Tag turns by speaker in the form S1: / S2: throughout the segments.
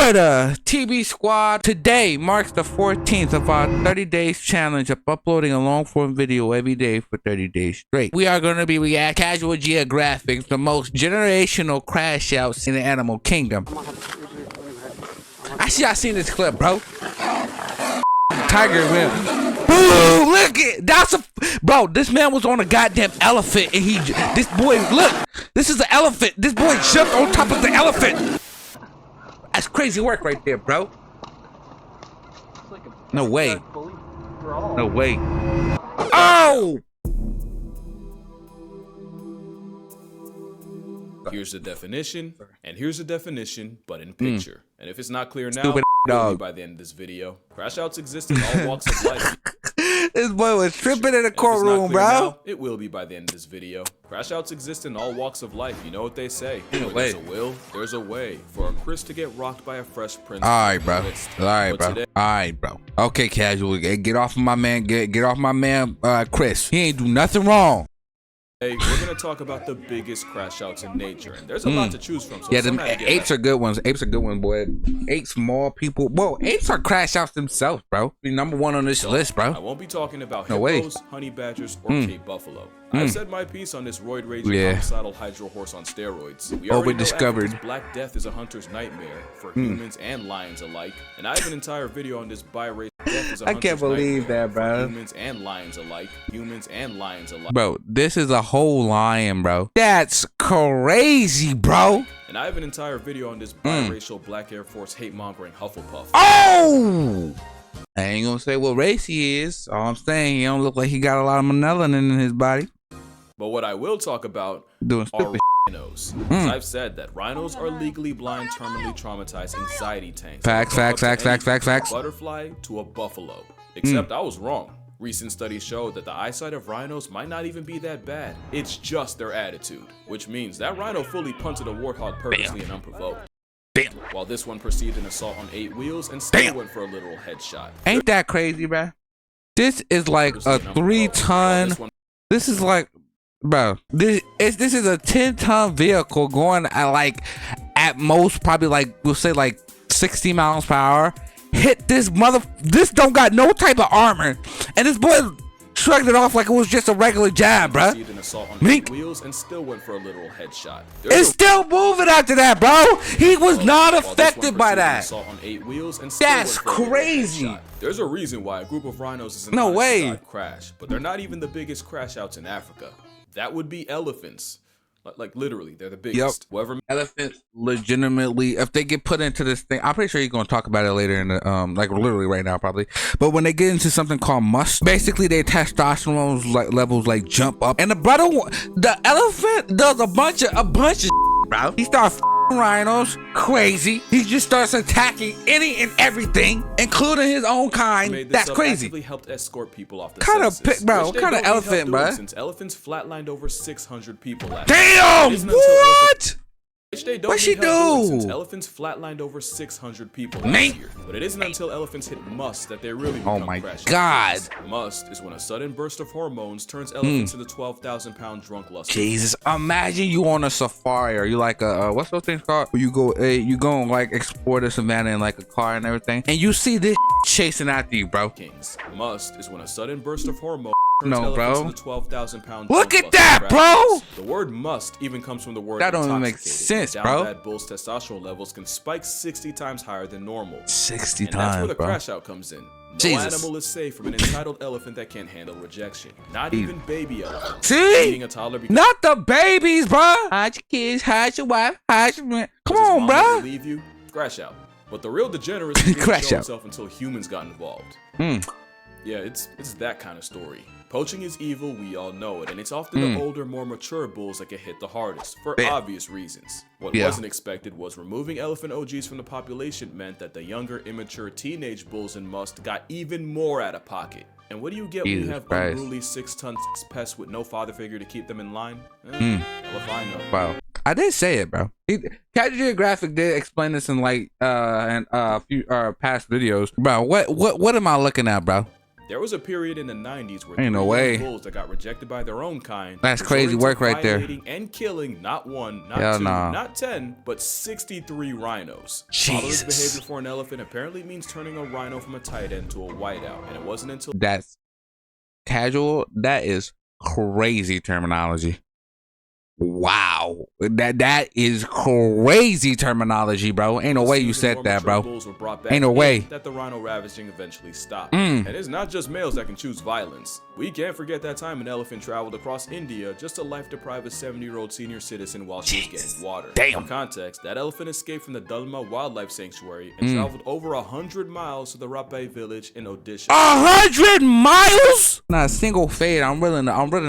S1: Florida TV squad. Today marks the 14th of our 30 days challenge of uploading a long form video every day for 30 days straight. We are going to be reacting casual geographic, the most generational crash outs in the animal kingdom. I seen this clip, bro. Tiger win. Boo! Look it. That's a bro. This man was on a goddamn elephant, and this boy, look. This is the elephant. This boy jumped on top of the elephant. That's crazy work right there, bro. No way. No way. Oh!
S2: Here's the definition, and here's the definition, but in picture. And if it's not clear now,
S1: Stupid dog.
S2: by the end of this video, crash outs exist in all walks of life.
S1: This boy was tripping in the courtroom, bro.
S2: Now, it will be by the end of this video. Crash outs exist in all walks of life. You know what they say. When there's a will, there's a way. For a Chris to get rocked by a fresh prince.
S1: Alright, bro. Alright, bro. Okay, casual. Get off of my man. Get off my man, Chris. He ain't do nothing wrong.
S2: Hey, we're gonna talk about the biggest crash outs in nature, and there's a lot to choose from. So
S1: yeah, them apes are good ones. Apes are good ones, boy. 8 small people. Whoa, apes are crash outs themselves, bro. Be #1 on this list, bro.
S2: I won't be talking about hippos, honey badgers, or Cape buffalo. I've said my piece on this roid raging homicidal hydro horse on steroids. We discovered Black Death is a hunter's nightmare for humans and lions alike, and I have an entire video on this biracial death is a
S1: I can't believe that, bro.
S2: Humans and lions alike. Humans and lions alike.
S1: Bro, this is a whole lion, bro. That's crazy, bro.
S2: And I have an entire video on this biracial Black Air Force hate-mongering Hufflepuff.
S1: Oh! I ain't gonna say what race he is. All I'm saying, he don't look like he got a lot of melanin in his body.
S2: But what I will talk about are rhinos. As I've said that rhinos are legally blind, terminally traumatized anxiety tanks.
S1: Facts.
S2: Butterfly to a buffalo. Except I was wrong. Recent studies show that the eyesight of rhinos might not even be that bad. It's just their attitude, which means that rhino fully punted a warthog purposely and unprovoked.
S1: Damn.
S2: While this one perceived an assault on 8 wheels and still went for a literal headshot.
S1: Ain't that crazy, bro? This is like a 3-ton. This is like, bro. This is a 10-ton vehicle going at most probably we'll say 60 miles per hour. Hit this this don't got no type of armor, and this boy shrugged it off like it was just a regular jab, bro.
S2: Wheels and still went for a literal headshot.
S1: It's still moving after that, bro. He was not affected by that. That's crazy.
S2: There's a reason why a group of rhinos is
S1: no way
S2: crash, but they're not even the biggest crash outs in Africa. That would be elephants. Like literally, they're the biggest.
S1: Yep. Elephants legitimately, if they get put into this thing, I'm pretty sure you're gonna talk about it later in the literally right now probably. But when they get into something called musth, basically their testosterone levels jump up, and the elephant does a bunch of bro. He starts rhinos crazy. He just starts attacking any and everything, including his own kind. That's crazy.
S2: Helped escort people off the
S1: what kind of elephant, bro?
S2: Since elephants flatlined over 600 people last
S1: Damn! What? What she do?
S2: Since elephants flatlined over 600 people last year. But it isn't until elephants hit musth that they really become crash
S1: God.
S2: Musth is when a sudden burst of hormones turns elephants into 12,000-pound drunk lust.
S1: Jesus, imagine you on a safari, or you like a what's those things called? Where you go and explore the savannah in a car and everything, and you see this chasing after you, bro.
S2: Musth is when a sudden burst of hormones.
S1: No, bro.
S2: 12,000-pound.
S1: Look at that, bro.
S2: The word must even comes from the word
S1: that don't even make sense, bro.
S2: Bad bull's testosterone levels can spike 60 times higher than normal.
S1: 60 times,
S2: that's where the
S1: bro.
S2: crash out comes in. No animal is safe from an entitled elephant that can't handle rejection. Not even baby elephants.
S1: See? Not the babies, bro. Hide your kids, hide your wife, hide your man. Come on, bro.
S2: Leave you, crash out. But the real degeneracy didn't show itself until humans got involved. Yeah, it's that kind of story. Poaching is evil, we all know it, and it's often the older, more mature bulls that get hit the hardest, for obvious reasons. What wasn't expected was removing elephant OGs from the population meant that the younger, immature teenage bulls in musth got even more out of pocket. And what do you get when you have unruly 6-ton pests with no father figure to keep them in line? Hell if I know.
S1: Wow. I did say it, bro. Casual Geographic did explain this in a few past videos. Bro, what am I looking at, bro?
S2: There was a period in the 90s where
S1: ain't no way
S2: bulls that got rejected by their own kind.
S1: That's crazy work right there.
S2: And killing not 1, not
S1: Hell
S2: 2,
S1: nah.
S2: not 10, but 63 rhinos.
S1: Jesus.
S2: Fatherless behavior for an elephant apparently means turning a rhino from a tight end to a whiteout, and it wasn't until
S1: that's casual. That is crazy terminology. Wow, that is crazy terminology, bro. Ain't no way you said that, bro. Ain't no way
S2: that the rhino ravaging eventually stopped. And it's not just males that can choose violence. We can't forget that time an elephant traveled across India just to life-deprive a 70-year-old senior citizen while she was getting water.
S1: Damn.
S2: For context, that elephant escaped from the Dalma Wildlife Sanctuary and traveled over 100 miles to the Rape village in Odisha.
S1: 100 miles? Not a single fade. I'm willing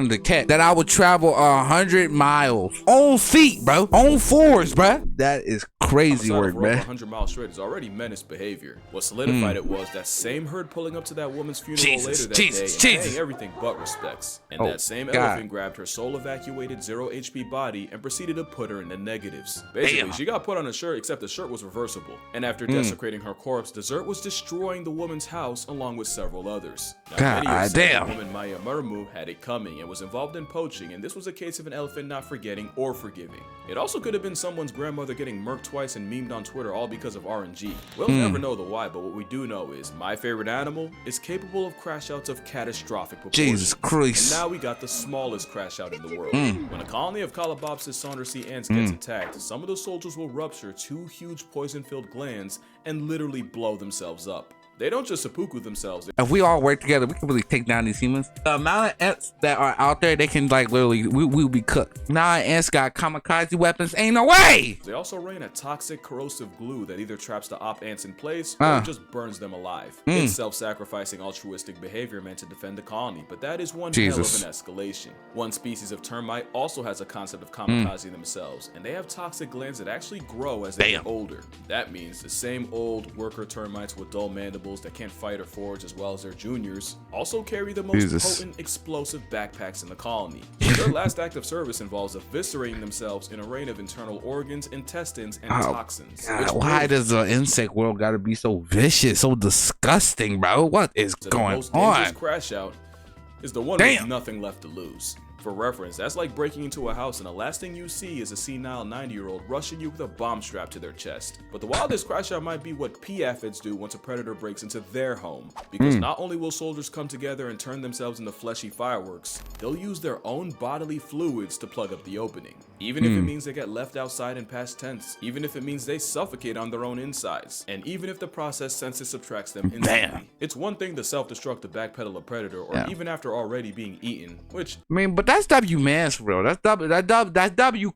S1: to catch that. I would travel 100 miles on feet, bro, on fours, bro. That is crazy work, man.
S2: 100 miles straight is already menace behavior. What solidified it was that same herd pulling up to that woman's funeral later that day and paying everything but respects. And that same elephant grabbed her soul-evacuated 0 HP body and proceeded to put her in the negatives. Basically, she got put on a shirt, except the shirt was reversible. And after desecrating her corpse, dessert was destroying the woman's house along with several others. Now,
S1: God damn.
S2: The woman Maya Murmu had it coming and was involved in poaching, and this was a case of an elephant not forgetting or forgiving. It also could have been someone's grandmother getting murked twice and memed on Twitter all because of RNG. We'll never know the why, but what we do know is my favorite animal is capable of crash outs of catastrophic proportions.
S1: Jesus Christ.
S2: And now we got the smallest crash out in the world. When a colony of Calabopsis saundersea ants gets attacked, some of the soldiers will rupture 2 huge poison-filled glands and literally blow themselves up. They don't just seppuku themselves.
S1: If we all work together, we can really take down these humans. The amount of ants that are out there, they can like literally, we'll be cooked. Now ants got kamikaze weapons. Ain't no way.
S2: They also rain a toxic corrosive glue that either traps the op ants in place or just burns them alive. It's self-sacrificing altruistic behavior meant to defend the colony, but that is one hell of an escalation. One species of termite also has a concept of kamikaze themselves, and they have toxic glands that actually grow as they get older. That means the same old worker termites with dull mandibles that can't fight or forage as well as their juniors also carry the most potent explosive backpacks in the colony. Their last act of service involves eviscerating themselves in a rain of internal organs, intestines, and toxins.
S1: God, why does the insect world gotta be so vicious, so disgusting, bro? What is going on? The most dangerous
S2: crash out is the one with nothing left to lose. For reference, that's like breaking into a house and the last thing you see is a senile 90-year-old rushing you with a bomb strapped to their chest. But the wildest crash out might be what aphids do once a predator breaks into their home. Because not only will soldiers come together and turn themselves into fleshy fireworks, they'll use their own bodily fluids to plug up the opening. Even if it means they get left outside in past tense, even if it means they suffocate on their own insides, and even if the process senses subtracts them instantly. It's one thing to self-destruct to backpedal a predator, or even after already being eaten, which...
S1: I mean, but that's W man's for real. That's W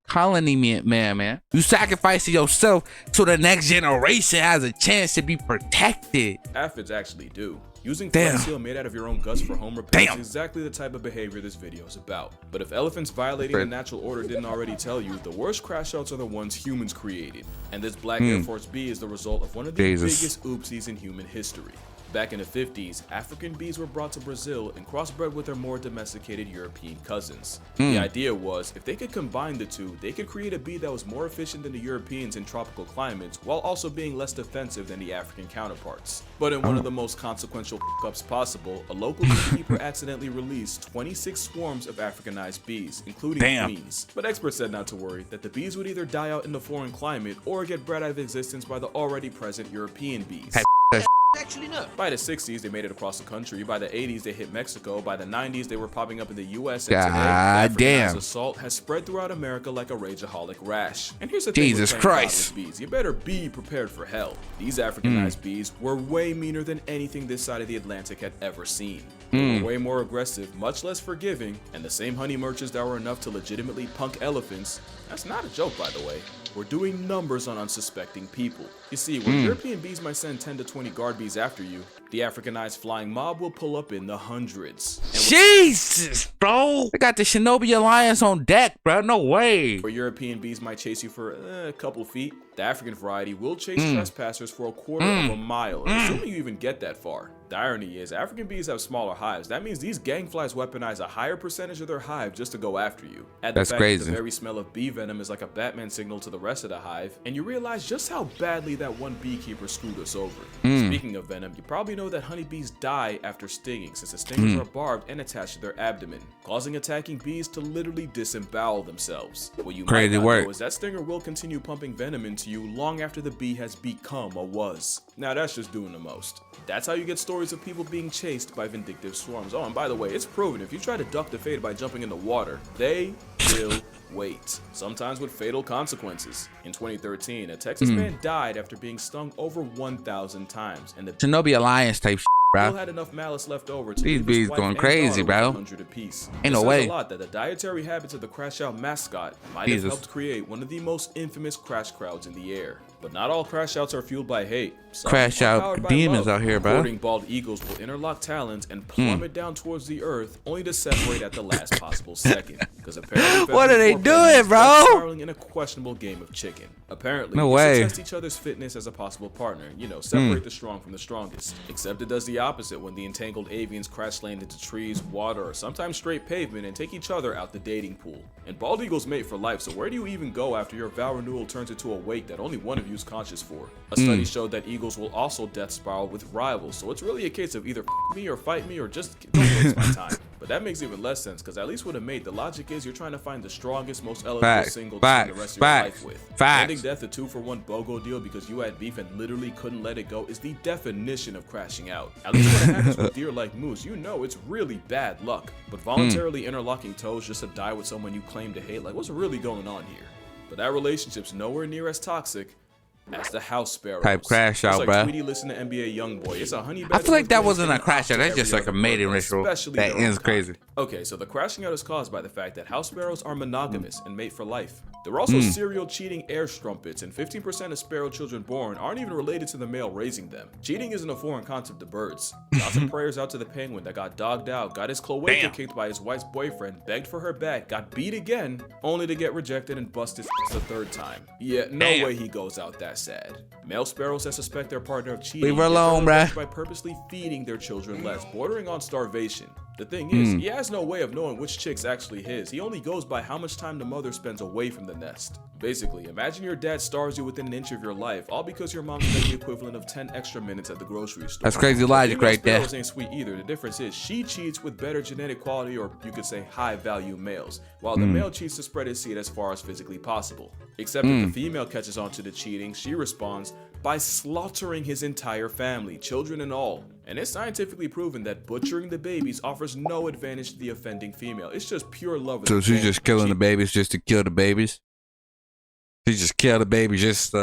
S1: colony man. You sacrificing yourself so the next generation has a chance to be protected.
S2: Aphids actually do. Using flesh seal made out of your own guts for home repair is exactly the type of behavior this video is about. But if elephants violating the natural order didn't already tell you, the worst crash outs are the ones humans created. And this black Air Force B is the result of one of the biggest oopsies in human history. Back in the 50s, African bees were brought to Brazil and crossbred with their more domesticated European cousins. The idea was, if they could combine the two, they could create a bee that was more efficient than the Europeans in tropical climates, while also being less defensive than the African counterparts. But in one of the most consequential ups possible, a local beekeeper accidentally released 26 swarms of Africanized bees, including queens. But experts said not to worry, that the bees would either die out in the foreign climate or get bred out of existence by the already present European bees.
S3: Actually, no.
S2: By the 60s, they made it across the country. By the 80s, they hit Mexico. By the 90s, they were popping up in the US. And today, Africanized assault has spread throughout America like a rageaholic rash. And here's the thing with Christ. Bees. You better be prepared for hell. These Africanized bees were way meaner than anything this side of the Atlantic had ever seen. They were way more aggressive, much less forgiving, and the same honey merchants that were enough to legitimately punk elephants, that's not a joke by the way, were doing numbers on unsuspecting people. You see, when European bees might send 10 to 20 guard bees after you, the Africanized flying mob will pull up in the hundreds.
S1: Jesus, bro! They got the Shinobi Alliance on deck, bro. No way.
S2: Where European bees might chase you for a couple feet, the African variety will chase trespassers for a quarter of a mile, assuming you even get that far. The irony is, African bees have smaller hives. That means these gangflies weaponize a higher percentage of their hive just to go after you. That's crazy. The very smell of bee venom is like a Batman signal to the rest of the hive, and you realize just how badly that one beekeeper screwed us over. Speaking of venom, you probably know know that honeybees die after stinging, since the stingers are barbed and attached to their abdomen, causing attacking bees to literally disembowel themselves. What you might not know is that stinger will continue pumping venom into you long after the bee has become a was. Now that's just doing the most. That's how you get stories of people being chased by vindictive swarms. Oh, and by the way, it's proven if you try to duck the fate by jumping in the water, they will wait, sometimes with fatal consequences. In 2013, a Texas man died after being stung over 1,000 times, and the
S1: Shinobi Alliance type shit, bro.
S2: Still had enough malice left over to
S1: these bees going crazy, bro.
S2: 100 apiece.
S1: Ain't no way.
S2: A lot that the dietary habits of the Crash Out mascot might have helped create one of the most infamous crash crowds in the air. But not all crash outs are fueled by hate. Some
S1: crash out demons out here, bro.
S2: Boarding bald eagles will interlock talons and plummet down towards the earth, only to separate at the last possible second. Because apparently,
S1: what are they doing, bro?
S2: Spiraling in a questionable game of chicken. Apparently,
S1: no way.
S2: Test each other's fitness as a possible partner. You know, separate the strong from the strongest. Except it does the opposite when the entangled avians crash land into trees, water, or sometimes straight pavement and take each other out the dating pool. And bald eagles mate for life, so where do you even go after your vow renewal turns into a wake that only one of you is conscious for? A study showed that eagles will also death spiral with rivals, so it's really a case of either me or fight me or just don't waste my time. But that makes even less sense, because at least with a mate, the logic is you're trying to find the strongest, most eligible single to spend the rest of your life with. Ending death a 2-for-1 BOGO deal because you had beef and literally couldn't let it go is the definition of crashing out. At least when it happens with deer like moose, you know it's really bad luck. But voluntarily interlocking toes just to die with someone you claim to hate, like what's really going on here? But that relationship's nowhere near as toxic as the house sparrows.
S1: Type crash out, bro.
S2: Tweety listen to NBA Youngboy. It's a honey
S1: I feel like that wasn't a crash out. That's just like a mating ritual that ends crazy.
S2: Okay, so the crashing out is caused by the fact that house sparrows are monogamous and mate for life. They're also serial cheating air strumpets, and 15% of sparrow children born aren't even related to the male raising them. Cheating isn't a foreign concept to birds. Thoughts and prayers out to the penguin that got dogged out, got his cloaca kicked by his wife's boyfriend, begged for her back, got beat again, only to get rejected and bust his the third time. Yeah, no way he goes out that sad. Male sparrows that suspect their partner of cheating
S1: leave her alone, bruh,
S2: by purposely feeding their children less, bordering on starvation. The thing is, he has no way of knowing which chick's actually his. He only goes by how much time the mother spends away from the nest. Basically, imagine your dad starves you within an inch of your life, all because your mom spent the equivalent of 10 extra minutes at the grocery store.
S1: That's crazy logic right there.
S2: Ain't sweet either. The difference is she cheats with better genetic quality, or you could say high value males, while the male cheats to spread his seed as far as physically possible. Except if the female catches on to the cheating, she responds by slaughtering his entire family, children and all. And it's scientifically proven that butchering the babies offers no advantage to the offending female. It's just pure love.
S1: So she's just killing the babies just to kill the babies? She just kill the babies just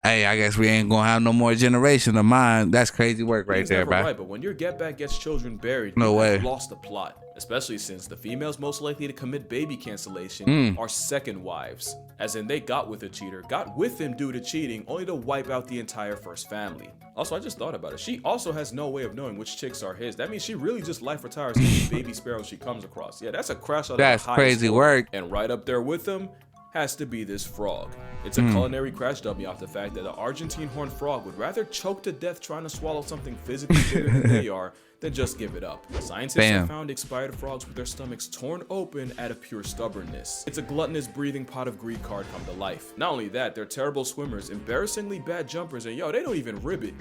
S1: hey, I guess we ain't gonna have no more generation of mine. That's crazy work right there, bro.
S2: Right, but when your get back gets children buried,
S1: no way.
S2: You've lost the plot. Especially since the females most likely to commit baby cancellation are second wives. As in, they got with a cheater, got with him due to cheating, only to wipe out the entire first family. Also, I just thought about it. She also has no way of knowing which chicks are his. That means she really just life retires any baby sparrows she comes across. Yeah, that's a crash out.
S1: That's crazy work.
S2: And right up there with them has to be this frog. It's a culinary crash dummy off the fact that the Argentine horned frog would rather choke to death trying to swallow something physically bigger than they are than just give it up. Scientists have found expired frogs with their stomachs torn open out of pure stubbornness. It's a gluttonous breathing pot of greed card come to life. Not only that, they're terrible swimmers, embarrassingly bad jumpers, and yo, they don't even rib it.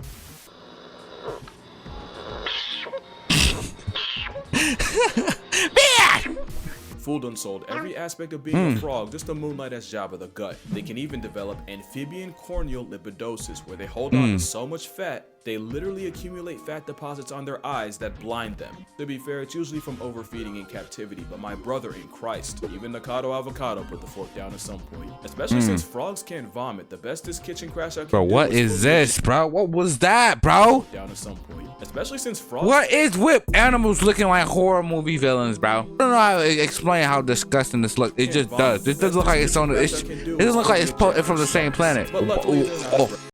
S2: Fooled unsold every aspect of being a frog just to moonlight as Jabba the Gut. They can even develop amphibian corneal lipidosis, where they hold on to so much fat they literally accumulate fat deposits on their eyes that blind them. To be fair, it's usually from overfeeding in captivity, but my brother in Christ, even Nakado Avocado put the fork down at some point. Especially since frogs can't vomit, the bestest kitchen crash I can
S1: bro, what is this, bro? What was that, bro?
S2: Down at some point. Especially since frogs.
S1: What is with animals looking like horror movie villains, bro? I don't know how to explain how disgusting this looks. It just does. This doesn't look like it's on. It doesn't look like it's from the same planet.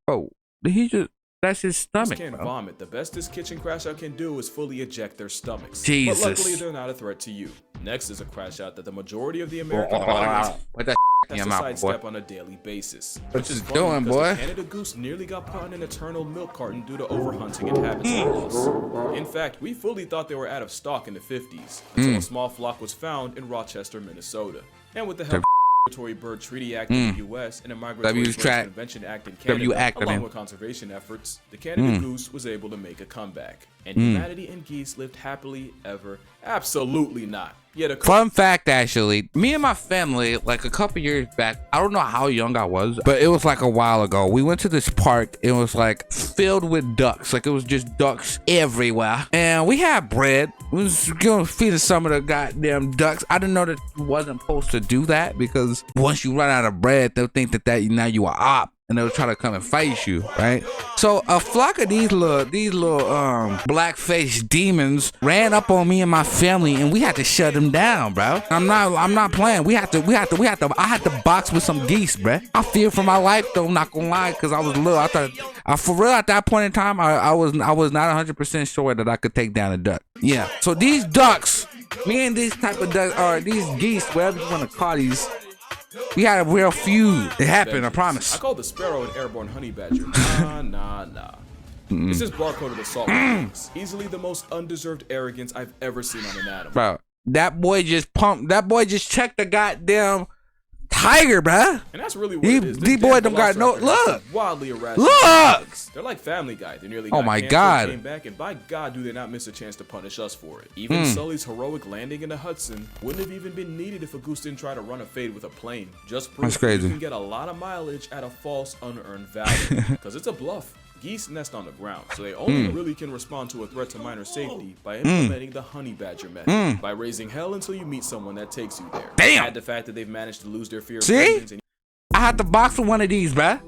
S1: Oh, did he just? That's his stomach.
S2: Can't vomit. The bestest kitchen crash out can do is fully eject their stomachs.
S1: Jesus.
S2: But luckily, they're not a threat to you. Next is a crash out that the majority of the American audience has to sidestep on a daily basis.
S1: What you doing, boy?
S2: The Canada goose nearly got put in an eternal milk carton due to overhunting and habitat loss. In fact, we fully thought they were out of stock in the 50s until a small flock was found in Rochester, Minnesota. And with the help Migratory Bird Treaty Act in the U.S. and a Migratory Bird Convention Act in Canada, along with conservation efforts, the Canada goose was able to make a comeback. And humanity and geese lived happily ever. Absolutely not. Yet
S1: fun fact, actually, me and my family, like a couple years back, I don't know how young I was, but it was like a while ago. We went to this park. It was like filled with ducks. Like it was just ducks everywhere. And we had bread. We was gonna feed some of the goddamn ducks. I didn't know that you wasn't supposed to do that because once you run out of bread, they'll think that now you are op. And they'll try to come and fight you, right? So a flock of these little black-faced demons ran up on me and my family, and we had to shut them down, bro. I'm not playing. I had to box with some geese, bro. I feared for my life though, I'm not gonna lie, because I was little. I thought, for real, at that point in time, I was not 100% sure that I could take down a duck. Yeah. So these ducks, me and these type of ducks, or these geese, whatever you want to call these. We had a real feud. It happened, I promise.
S2: I call the sparrow an airborne honey badger. Nah. This is barcoded assault. Easily the most undeserved arrogance I've ever seen on an animal.
S1: Bro, that boy just checked the goddamn tiger, bruh.
S2: And that's really what it is.
S1: These boys don't got no look.
S2: Wildly irrational.
S1: Look.
S2: They're like Family Guy. They nearly
S1: oh my god.
S2: Came back, and by God, do they not miss a chance to punish us for it. Even Sully's heroic landing in the Hudson wouldn't have even been needed if a goose didn't try to run a fade with a plane. Just proof you can get a lot of mileage at a false, unearned value. Because it's a bluff. Geese nest on the ground, so they only really can respond to a threat to minor safety by implementing the honey badger method, by raising hell until you meet someone that takes you there.
S1: Damn.
S2: Add the fact that they've managed to lose their fear of
S1: See? I had to box with one of these, bruh.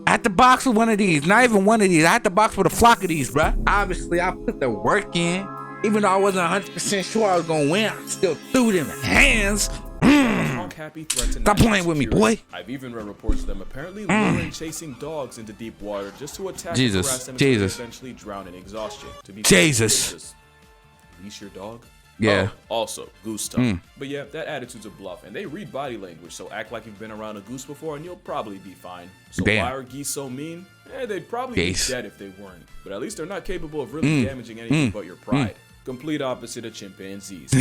S1: I had to box with one of these. Not even one of these. I had to box with a flock of these, bruh. Obviously, I put the work in. Even though I wasn't 100% sure I was gonna win, I still threw them hands. Stop playing with me, boy.
S2: I've even read reports of them apparently luring chasing dogs into deep water just to attack and harass them until they eventually drown in exhaustion. To be
S1: Jesus.
S2: Leash your dog?
S1: Yeah.
S2: Oh, also, goose tongue. But yeah, that attitude's a bluff, and they read body language, so act like you've been around a goose before and you'll probably be fine. So why are geese so mean? They'd probably be dead if they weren't. But at least they're not capable of really damaging anything but your pride. Complete opposite of chimpanzees.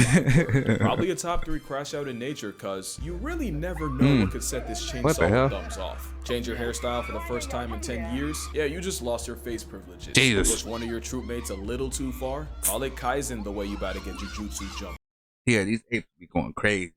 S2: Probably a top 3 crash out in nature, cause you really never know what could set this chainsaw thumbs off. Change your hairstyle for the first time in 10 years? Yeah, you just lost your face privileges. Push one of your troop mates a little too far? Call it Kaizen the way you about to get jujutsu jumped.
S1: Yeah, these apes be going crazy.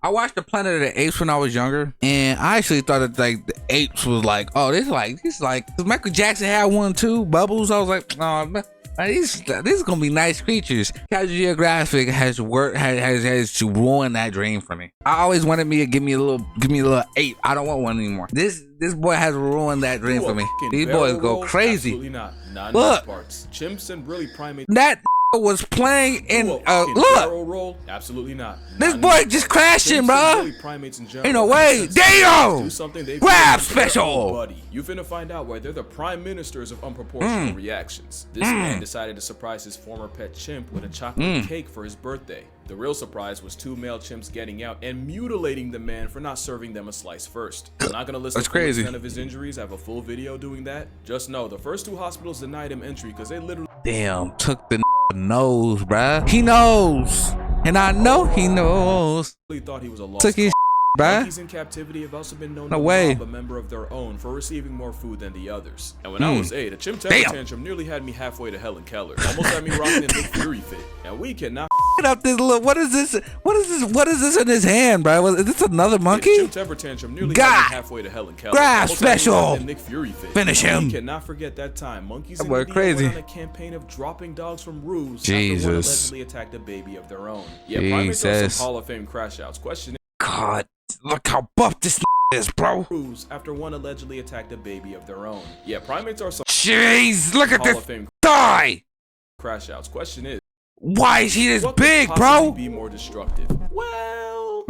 S1: I watched the Planet of the Apes when I was younger, and I actually thought that like the apes was like, oh, this like, cause Michael Jackson had one too, Bubbles. I was like, oh, these is gonna be nice creatures. GEOGRAPHIC has to ruin that dream for me. I always wanted me to give me a little ape. I don't want one anymore. This boy has ruined that dream for me. These boys go crazy.
S2: Absolutely not.
S1: Look,
S2: parts. Chimps and really primates.
S1: That was playing in look.
S2: Roll? Absolutely not.
S1: This boy just crashing, bro.
S2: Really primates in general.
S1: Ain't no way. Damn.
S2: Do something they
S1: grab special.
S2: Buddy, you finna find out why they're the prime ministers of unproportional reactions. This man decided to surprise his former pet chimp with a chocolate cake for his birthday. The real surprise was 2 male chimps getting out and mutilating the man for not serving them a slice first. I'm not gonna list the full extent of his injuries. I have a full video doing that. Just know the first 2 hospitals denied him entry because they literally
S1: took the nose, bruh. He knows, and I know he knows.
S2: Thought he was a lost
S1: took his bruh.
S2: Monkeys in captivity have also been known to rob a member of their own for receiving more food than the others. And when I was 8, a chimp temper tantrum nearly had me halfway to Helen Keller. Almost had me rocking a Nick Fury fit. And we cannot
S1: up this little. What is this? What is this in his hand, bro? Is this another monkey?
S2: Chimp temper tantrum nearly had me halfway to Helen Keller.
S1: Grab special.
S2: Nick Fury fit.
S1: Finish him.
S2: We cannot forget that time. Monkeys in
S1: India crazy.
S2: went on a campaign of dropping dogs from roofs
S1: Jesus.
S2: after one allegedly attacked a baby of their own. Yeah, primates are some Hall of Fame crash outs. Question is,
S1: God, look how buff this is, bro.
S2: After one allegedly attacked a baby of their own. Yeah, primates are some
S1: Jeez, look at this guy.
S2: Crash outs. Question is,
S1: why is he this
S2: what
S1: big,
S2: could
S1: bro?
S2: Be more destructive. Well,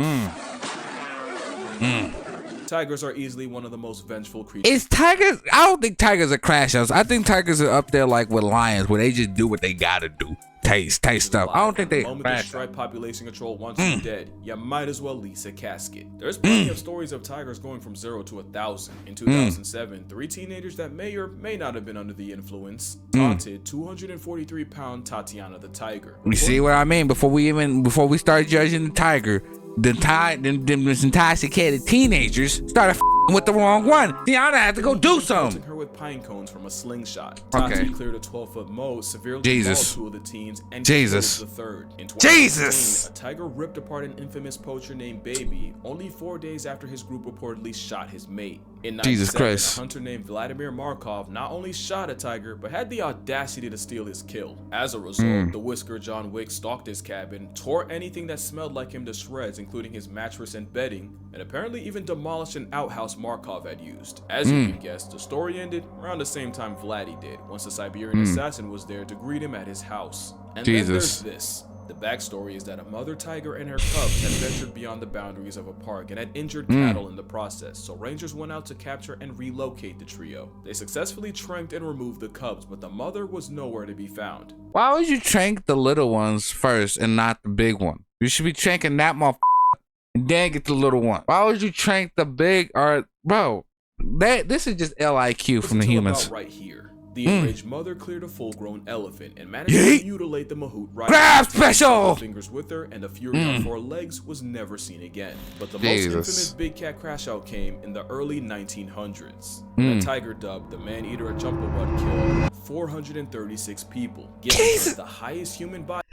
S2: tigers are easily one of the most vengeful creatures.
S1: Is tigers? I don't think tigers are crash outs. I think tigers are up there like with lions, where they just do what they gotta do. Taste stuff. I don't think they.
S2: The moment the striped population control wants you dead, you might as well lease a casket. There's plenty of stories of tigers going from 0 to 1,000. In 2007, 3 teenagers that may or may not have been under the influence taunted 243-pound Tatiana the tiger.
S1: You see what I mean? Before we start judging the tiger, them intoxicated teenagers started with the wrong one. Tiana had to go do something.
S2: Her with pine cones from a slingshot.
S1: Okay.
S2: Tati cleared a 12-foot moat, severely mauled 2 of the teens, and killed the third. In 2016, a tiger ripped apart an infamous poacher named Baby only 4 days after his group reportedly shot his mate. In 1997, a hunter named Vladimir Markov not only shot a tiger, but had the audacity to steal his kill. As a result, the Whisker John Wick stalked his cabin, tore anything that smelled like him to shreds, including his mattress and bedding, and apparently even demolished an outhouse Markov had used. As you can guess, the story ended around the same time Vladdy did, once the Siberian assassin was there to greet him at his house. And then there's this. The backstory is that a mother tiger and her cubs had ventured beyond the boundaries of a park and had injured cattle in the process, so rangers went out to capture and relocate the trio. They successfully tranked and removed the cubs, but the mother was nowhere to be found.
S1: Why would you trank the little ones first and not the big one? You should be tranking that motherfucker and then get the little one. Why would you trank the big bro? This is just LIQ from the humans.
S2: Right here. The enraged mother cleared a full-grown elephant and managed to mutilate the mahout right.
S1: Grab special!
S2: Fingers with her, and the fury on 4 legs was never seen again. But the most infamous big cat crash out came in the early 1900s. The tiger dubbed the man-eater at Chumpawad killed 436 people, giving us the highest human body.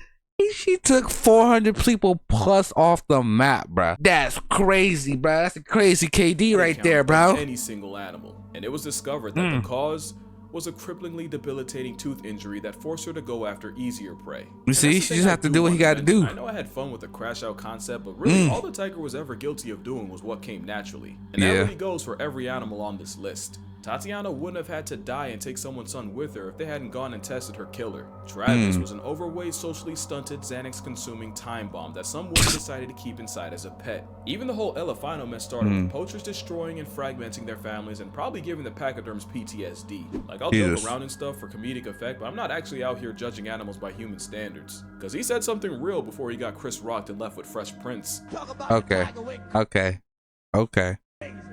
S1: She took 400 people plus off the map, bro. That's crazy, bro. That's a crazy KD right there, bro.
S2: Any single animal, and it was discovered that the cause was a cripplingly debilitating tooth injury that forced her to go after easier prey.
S1: You see, she just have to do what he got to do.
S2: I know I had fun with the crash out concept, but really all the tiger was ever guilty of doing was what came naturally. And that really goes for every animal on this list. Tatiana wouldn't have had to die and take someone's son with her if they hadn't gone and tested her killer. Travis was an overweight, socially stunted, Xanax-consuming time bomb that some women decided to keep inside as a pet. Even the whole Elefino mess started with poachers destroying and fragmenting their families and probably giving the pachyderms PTSD. Like, I'll joke around and stuff for comedic effect, but I'm not actually out here judging animals by human standards. Cause he said something real before he got Chris rocked and left with Fresh Prince.
S1: Okay.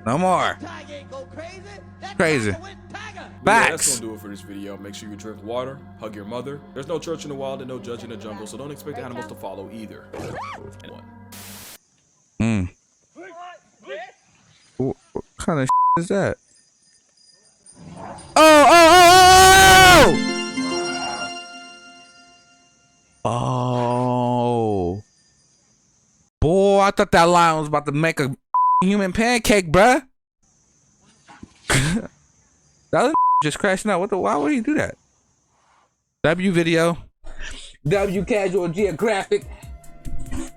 S1: No more. Crazy.
S2: Yeah, that's gonna do it for this video. Make sure you drink water, hug your mother. There's no church in the wild and no judge in the jungle, so don't expect animals to follow either.
S1: What kind of is that? Oh. Boy, I thought that lion was about to make a human pancake, bruh. That was just crashing out. Why would he do that? W video. W casual geographic.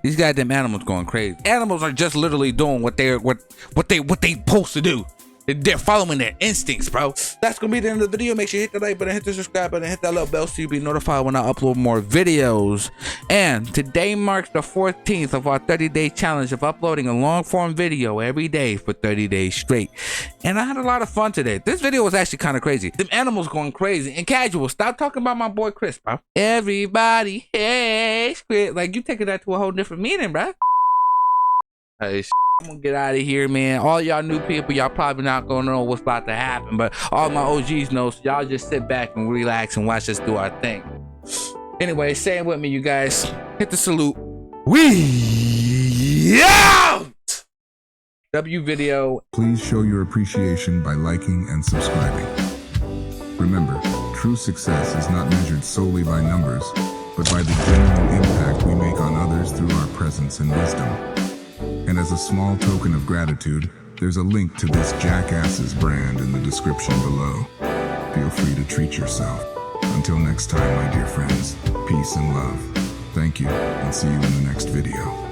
S1: These goddamn animals going crazy. Animals are just literally doing what they supposed to do. They're following their instincts, bro. That's gonna be the end of the video. Make sure you hit the like button, hit the subscribe button, hit that little bell so you'll be notified when I upload more videos. And today marks the 14th of our 30-day challenge of uploading a long form video every day for 30 days straight. And I had a lot of fun today. This video was actually kind of crazy. Them animals going crazy. And casual, stop talking about my boy Chris, bro. Everybody hates Chris. Like, you taking that to a whole different meaning, bro. Hey, I'm gonna get out of here, man. All y'all new people, y'all probably not gonna know what's about to happen, but all my OGs know, so y'all just sit back and relax and watch us do our thing. Anyway, stay with me, you guys. Hit the salute. We out! W video.
S3: Please show your appreciation by liking and subscribing. Remember, true success is not measured solely by numbers, but by the genuine impact we make on others through our presence and wisdom. And as a small token of gratitude, there's a link to this jackass's brand in the description below. Feel free to treat yourself. Until next time, my dear friends, peace and love. Thank you, and see you in the next video.